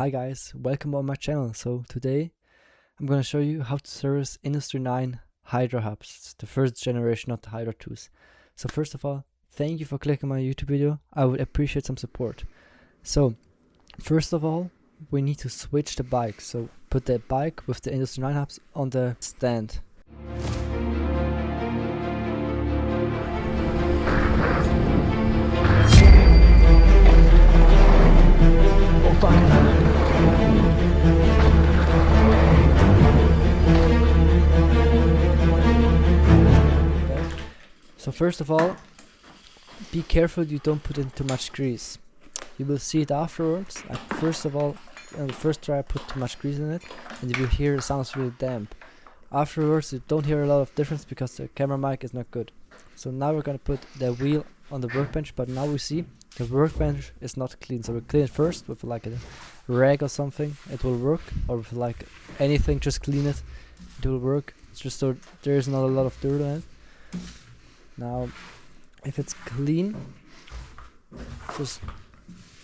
Hi guys, welcome on my channel. So today I'm gonna show you how to service Industry 9 Hydra hubs. It's the first generation of the Hydra 2s. So first of all, thank you for clicking my YouTube video. I would appreciate some support. So first of all, we need to switch the bike. So put the bike with the Industry 9 hubs on the stand. Oh fuck. So first of all, be careful you don't put in too much grease. You will see it afterwards. First of all, on the first try I put too much grease in it, and you will hear it sounds really damp. Afterwards you don't hear a lot of difference because the camera mic is not good. So now we're gonna put the wheel on the workbench, but now we see the workbench is not clean. So we clean it first with like a rag or something, it will work, or with like anything, just clean it, it will work. It's just so there is not a lot of dirt on it. Now if it's clean, just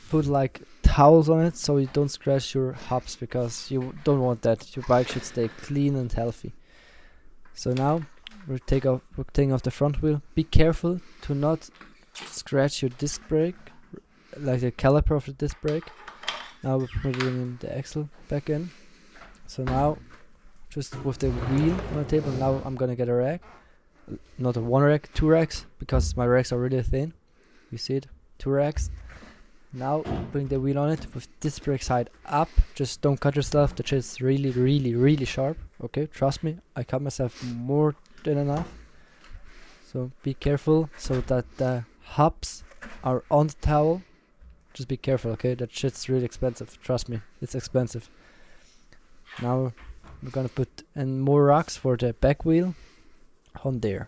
put like towels on it so you don't scratch your hubs, because you don't want that. Your bike should stay clean and healthy. So now we're taking off the front wheel. Be careful to not scratch your disc brake, like the caliper of the disc brake. Now we're putting the axle back in. So now just with the wheel on the table, now I'm gonna get a rag. Not a one rag, two rags, because my rags are really thin. You see it? Two rags. Now putting the wheel on it with disc brake side up. Just don't cut yourself. The shit is really sharp. Okay, trust me, I cut myself more than enough. So be careful so that the hubs are on the towel. Just be careful, okay? That shit's really expensive. Trust me, it's expensive. Now we're gonna put in more rocks for the back wheel on there.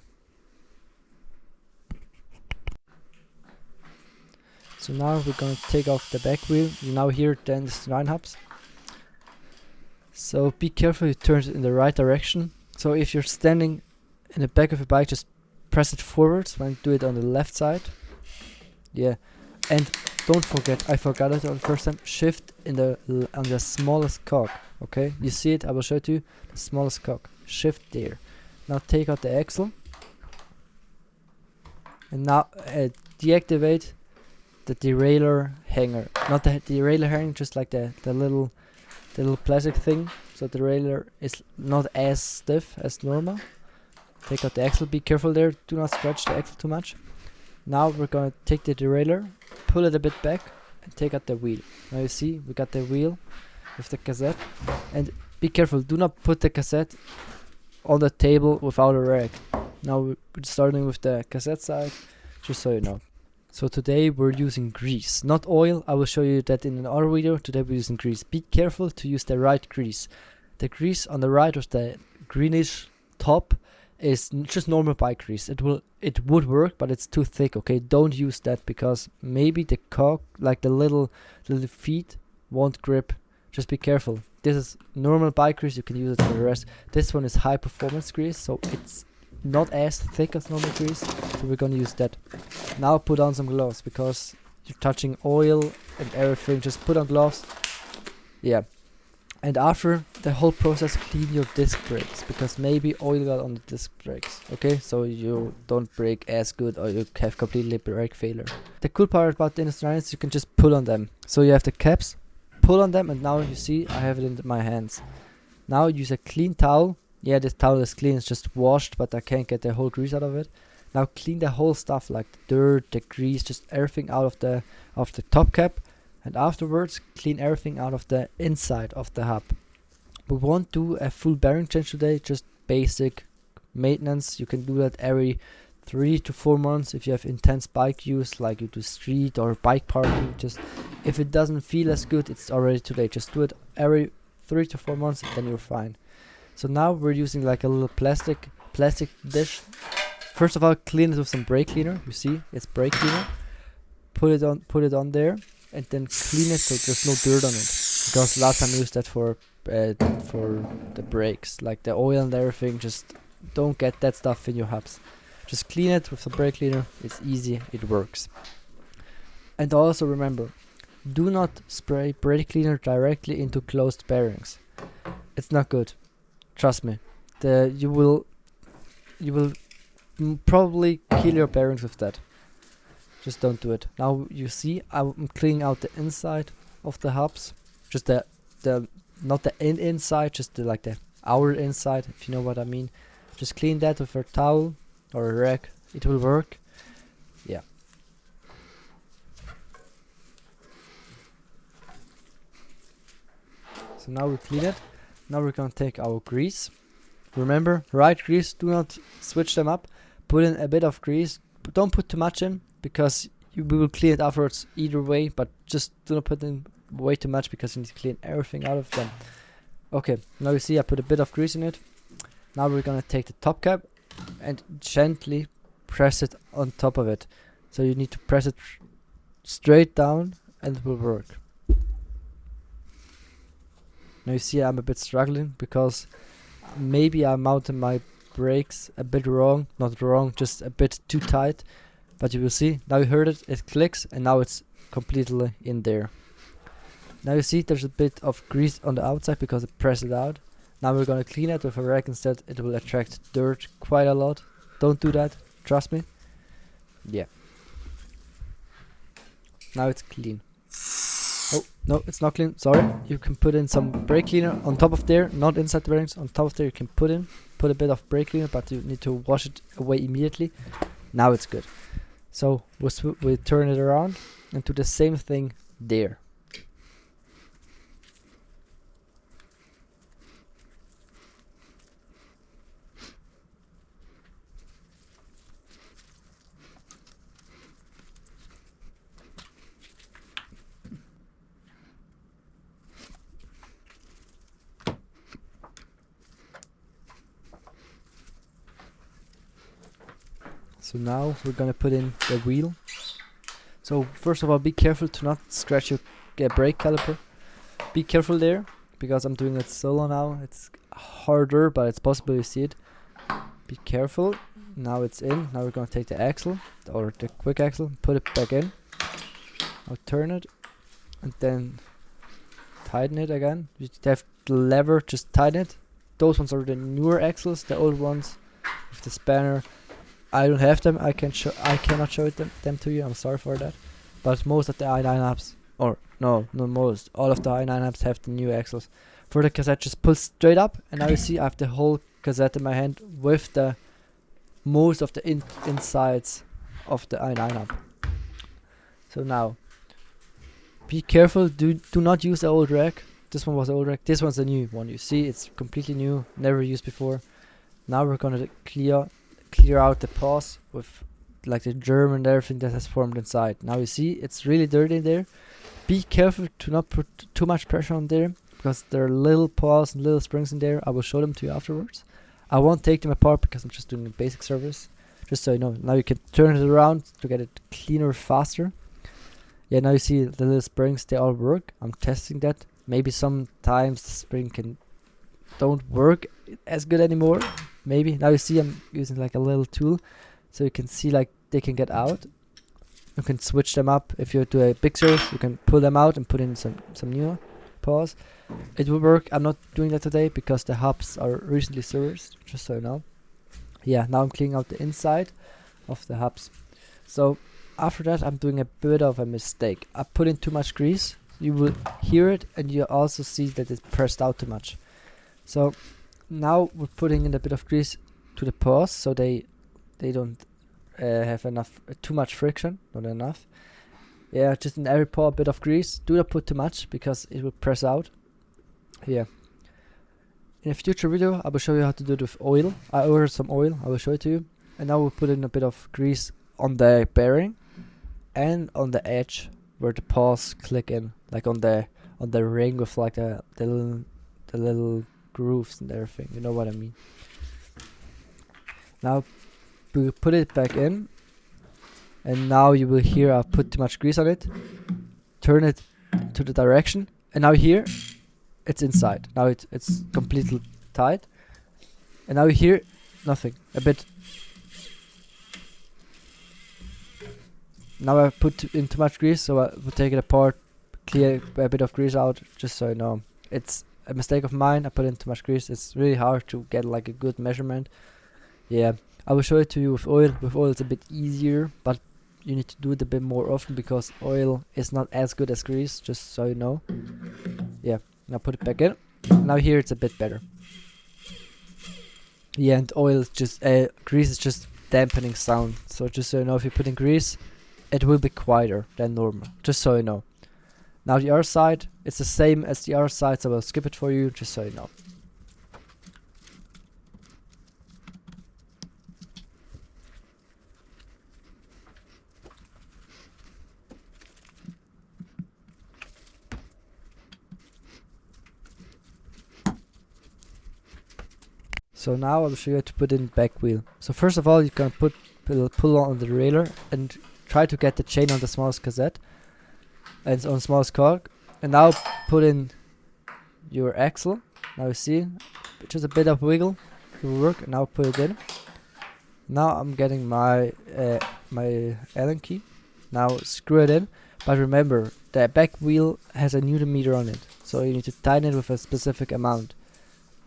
So now we're gonna take off the back wheel. You now hear the Industry 9 hubs. So be careful you turn it in the right direction. So if you're standing in the back of a bike, just press it forwards when you do it on the left side. Yeah, and don't forget, I forgot it on the first time, shift in on the smallest cog. Okay, you see it, I will show it to you, the smallest cog, shift there. Now take out the axle, and now deactivate the derailleur hanger. Not the derailleur hanger, just like the little plastic thing. So the derailleur is not as stiff as normal. Take out the axle, be careful there, do not scratch the axle too much. Now we're gonna take the derailleur, pull it a bit back, and take out the wheel. Now you see, we got the wheel with the cassette. And be careful, do not put the cassette on the table without a rag. Now we're starting with the cassette side, just so you know. So today we're using grease, not oil. I will show you that in another video. Today we're using grease. Be careful to use the right grease. The grease on the right with the greenish top is just normal bike grease. It would work, but it's too thick. Okay, don't use that, because maybe the cog, like the little feet, won't grip. Just be careful. This is normal bike grease, you can use it for the rest. This one is high performance grease, so it's not as thick as normal grease, so we're gonna use that. Now put on some gloves, because you're touching oil and everything. Just put on gloves. Yeah. And after the whole process, clean your disc brakes, because maybe oil got on the disc brakes. Okay, so you don't brake as good, or you have completely brake failure. The cool part about the Industry 9 is you can just pull on them. So you have the caps, pull on them, and now you see I have it in my hands. Now use a clean towel. Yeah, this towel is clean, it's just washed, but I can't get the whole grease out of it. Now clean the whole stuff, like the dirt, the grease, just everything out of the top cap. And afterwards clean everything out of the inside of the hub. We won't do a full bearing change today, just basic maintenance. You can do that every 3 to 4 months if you have intense bike use, like you do street or bike parking. Just if it doesn't feel as good, it's already too late. Just do it every 3 to 4 months, and then you're fine. So now we're using like a little plastic dish. First of all, clean it with some brake cleaner. You see, it's brake cleaner. Put it on there, and then clean it so there's no dirt on it. Because last time I used that for the brakes, like the oil and everything. Just don't get that stuff in your hubs. Just clean it with some brake cleaner. It's easy, it works. And also remember, do not spray brake cleaner directly into closed bearings. It's not good. Trust me. You will probably kill your bearings with that. Just don't do it. Now you see I'm cleaning out the inside of the hubs. Just the not the inside, just the outer inside, if you know what I mean. Just clean that with a towel or a rag. It will work. Yeah. So now we clean it. Now we're gonna take our grease. Remember, right grease, do not switch them up. Put in a bit of grease, but don't put too much in, because we will clean it afterwards either way, but just do not put in way too much, because you need to clean everything out of them. Okay, now you see I put a bit of grease in it. Now we're gonna take the top cap and gently press it on top of it. So you need to press it straight down and it will work. Now you see I'm a bit struggling because maybe I mounted my brakes a bit wrong. Not wrong, just a bit too tight. But you will see, now you heard it, it clicks, and now it's completely in there. Now you see there's a bit of grease on the outside because I pressed it out. Now we're gonna clean it with a rag instead. It will attract dirt quite a lot. Don't do that, trust me. Yeah. Now it's clean. Oh, no, it's not clean, sorry. You can put in some brake cleaner on top of there, not inside the bearings. On top of there you can put a bit of brake cleaner, but you need to wash it away immediately. Now it's good. So we turn it around and do the same thing there. So now we're gonna put in the wheel. So first of all, be careful to not scratch your brake caliper. Be careful there, because I'm doing it solo now. It's harder, but it's possible, you see it. Be careful. Now it's in. Now we're gonna take the axle, or the quick axle, put it back in. I'll turn it, and then tighten it again. You have the lever, just tighten it. Those ones are the newer axles. The old ones with the spanner, I don't have them. I cannot show them to you. I'm sorry for that. But most of the i9 hubs, or no, not most, all of the i9 hubs have the new axles. For the cassette, just pull straight up, and now you see I have the whole cassette in my hand with the most of the insides of the i9 hub. So now, be careful. Do not use the old rack. This one was the old rack. This one's the new one. You see, it's completely new, never used before. Now we're gonna clear out the pawls with like the germ and everything that has formed inside. Now you see it's really dirty in there. Be careful to not put too much pressure on there, because there are little pawls and little springs in there. I will show them to you afterwards. I won't take them apart because I'm just doing a basic service, just so you know. Now you can turn it around to get it cleaner faster. Yeah, now you see the little springs, they all work. I'm testing that. Maybe sometimes the spring don't work as good anymore. Maybe. Now you see I'm using like a little tool, so you can see like they can get out. You can switch them up. If you do a big service, you can pull them out and put in some newer pawls. It will work. I'm not doing that today because the hubs are recently serviced, just so you know. Yeah, now I'm cleaning out the inside of the hubs. So after that I'm doing a bit of a mistake. I put in too much grease. You will hear it, and you also see that it's pressed out too much. So now we're putting in a bit of grease to the pawls, so they don't have too much friction, not enough. Yeah, just in every paw a bit of grease. Do not put too much because it will press out. Yeah. In a future video I will show you how to do it with oil. I ordered some oil, I will show it to you. And now we'll put in a bit of grease on the bearing and on the edge where the pawls click in, like on the ring with like the little grooves and everything, you know what I mean. Now we put it back in, and now you will hear I put too much grease on it. Turn it to the direction, and now here it's inside. Now it's completely tight, and now you hear nothing. A bit. Now I put in too much grease, so I will take it apart clear a bit of grease out, just so you know. It's a mistake of mine. I put in too much grease. It's really hard to get like a good measurement. Yeah, I will show it to you with oil. With oil it's a bit easier, but you need to do it a bit more often because oil is not as good as grease, just so you know. Yeah, now put it back in. Now here it's a bit better. Yeah, and oil is just, grease is just dampening sound. So just so you know, if you put in grease, it will be quieter than normal, just so you know. Now the other side, it's the same as the other side, so I will skip it for you, just so you know. So now I'll show you how to put in back wheel. So first of all, you can pull on the derailleur and try to get the chain on the smallest cassette and on smallest cog. And now put in your axle. Now you see, just a bit of wiggle will work. And now put it in. Now I'm getting my my Allen key. Now screw it in. But remember, the back wheel has a Newton meter on it, so you need to tighten it with a specific amount.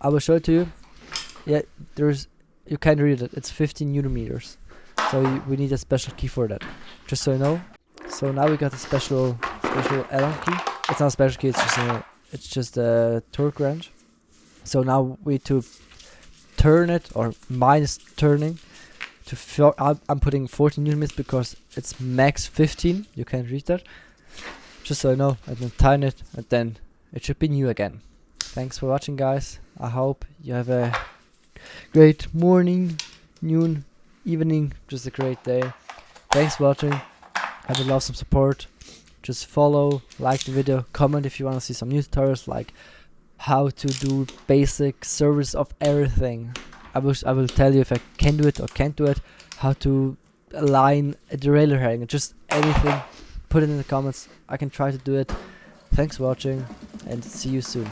I will show it to you. Yeah, you can't read it. It's 15 Newton meters. So we need a special key for that. Just so you know. So now we got a special Allen key. It's not a special key. It's just a torque wrench. So now we need to turn it, or minus turning. I'm putting 14 Newton meters because it's max 15. You can't read that. Just so you know. And then tighten it, and then it should be new again. Thanks for watching, guys. I hope you have a great morning, noon, evening, just a great day. Thanks for watching. I would love some support. Just follow, like the video, comment if you want to see some new tutorials like how to do basic service of everything. I will tell you if I can do it or can't do it, how to align a derailleur hanger, just anything. Put it in the comments. I can try to do it. Thanks for watching and see you soon.